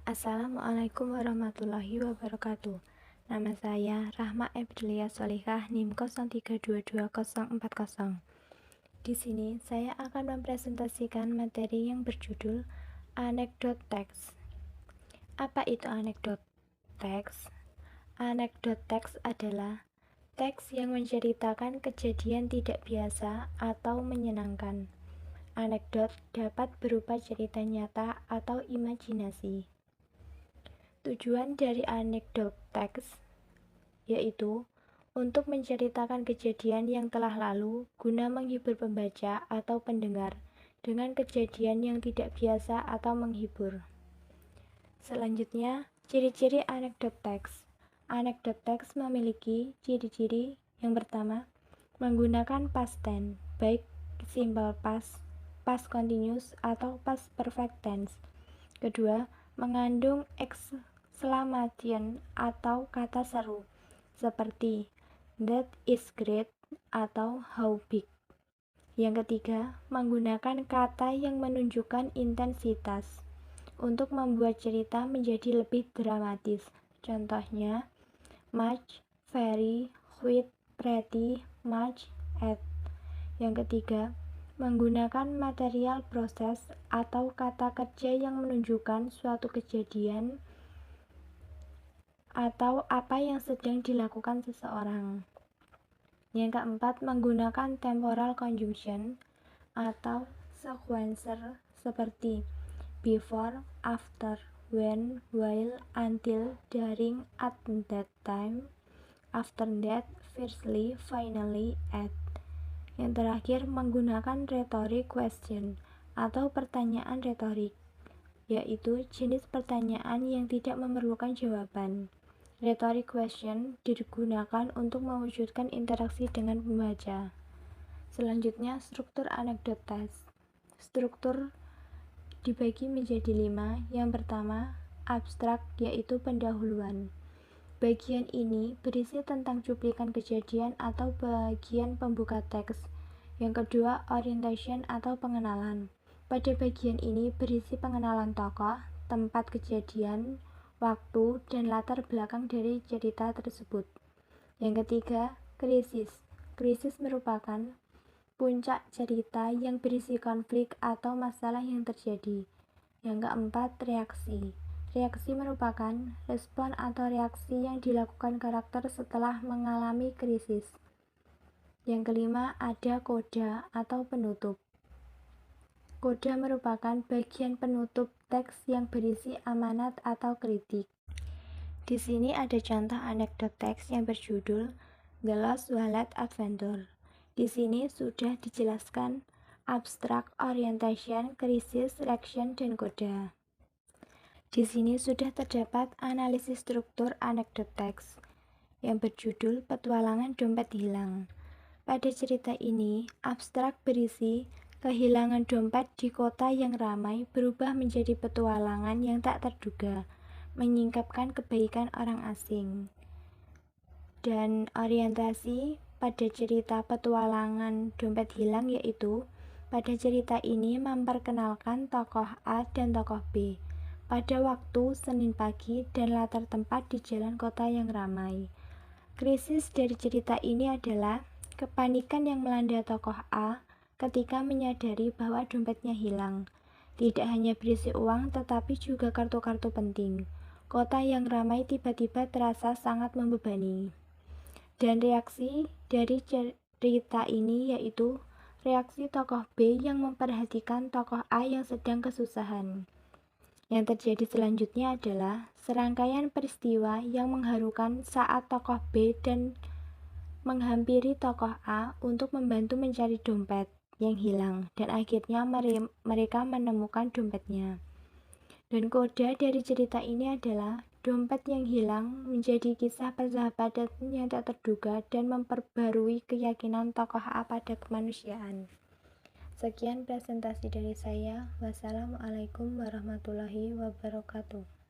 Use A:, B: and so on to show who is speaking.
A: Assalamualaikum warahmatullahi wabarakatuh. Nama saya Rahma Ebrilia Solihah, NIM 03222040. Di sini saya akan mempresentasikan materi yang berjudul Anekdot Teks. Apa itu anekdot teks? Anekdot teks adalah teks yang menceritakan kejadian tidak biasa atau menyenangkan. Anekdot dapat berupa cerita nyata atau imajinasi. Tujuan dari anekdot teks yaitu untuk menceritakan kejadian yang telah lalu guna menghibur pembaca atau pendengar dengan kejadian yang tidak biasa atau menghibur. Selanjutnya, ciri-ciri anekdot teks. Anekdot teks memiliki ciri-ciri yang pertama, menggunakan past tense, baik simple past, past continuous, atau past perfect tense. Kedua, mengandung exclamation atau kata seru seperti that is great atau how big. Yang ketiga, menggunakan kata yang menunjukkan intensitas untuk membuat cerita menjadi lebih dramatis. Contohnya, much, very, quite, pretty, much, at. Yang ketiga, menggunakan material proses atau kata kerja yang menunjukkan suatu kejadian atau apa yang sedang dilakukan seseorang. Yang keempat, menggunakan temporal conjunction atau sequencer seperti before, after, when, while, until, during, at that time, after that, firstly, finally, at. Yang terakhir, menggunakan rhetoric question atau pertanyaan retorik, yaitu jenis pertanyaan yang tidak memerlukan jawaban. Rhetoric question digunakan untuk mewujudkan interaksi dengan pembaca. Selanjutnya, struktur anekdot teks. Struktur dibagi menjadi 5. Yang pertama, abstrak, yaitu pendahuluan. Bagian ini berisi tentang cuplikan kejadian atau bagian pembuka teks. Yang kedua, orientation atau pengenalan. Pada bagian ini berisi pengenalan tokoh, tempat kejadian, waktu, dan latar belakang dari cerita tersebut. Yang ketiga, krisis. Krisis merupakan puncak cerita yang berisi konflik atau masalah yang terjadi. Yang keempat, reaksi. Reaksi merupakan respon atau reaksi yang dilakukan karakter setelah mengalami krisis. Yang kelima, ada koda atau penutup. Koda merupakan bagian penutup teks yang berisi amanat atau kritik. Di sini ada contoh anekdot teks yang berjudul The Lost Wallet Adventure. Di sini sudah dijelaskan abstrak, orientation, krisis, reaction, dan koda. Di sini sudah terdapat analisis struktur anekdot teks yang berjudul Petualangan Dompet Hilang. Pada cerita ini, abstrak berisi kehilangan dompet di kota yang ramai berubah menjadi petualangan yang tak terduga, menyingkapkan kebaikan orang asing. Dan orientasi pada cerita Petualangan Dompet Hilang yaitu, pada cerita ini memperkenalkan tokoh A dan tokoh B pada waktu Senin pagi dan latar tempat di jalan kota yang ramai. Krisis dari cerita ini adalah kepanikan yang melanda tokoh A ketika menyadari bahwa dompetnya hilang. Tidak hanya berisi uang tetapi juga kartu-kartu penting. Kota yang ramai tiba-tiba terasa sangat membebani. Dan reaksi dari cerita ini yaitu reaksi tokoh B yang memperhatikan tokoh A yang sedang kesusahan. Yang terjadi selanjutnya adalah serangkaian peristiwa yang mengharukan saat tokoh B dan menghampiri tokoh A untuk membantu mencari dompet yang hilang, dan akhirnya mereka menemukan dompetnya. Dan koda dari cerita ini adalah dompet yang hilang menjadi kisah persahabatan yang tak terduga dan memperbarui keyakinan tokoh A pada kemanusiaan. Sekian presentasi dari saya. Wassalamualaikum warahmatullahi wabarakatuh.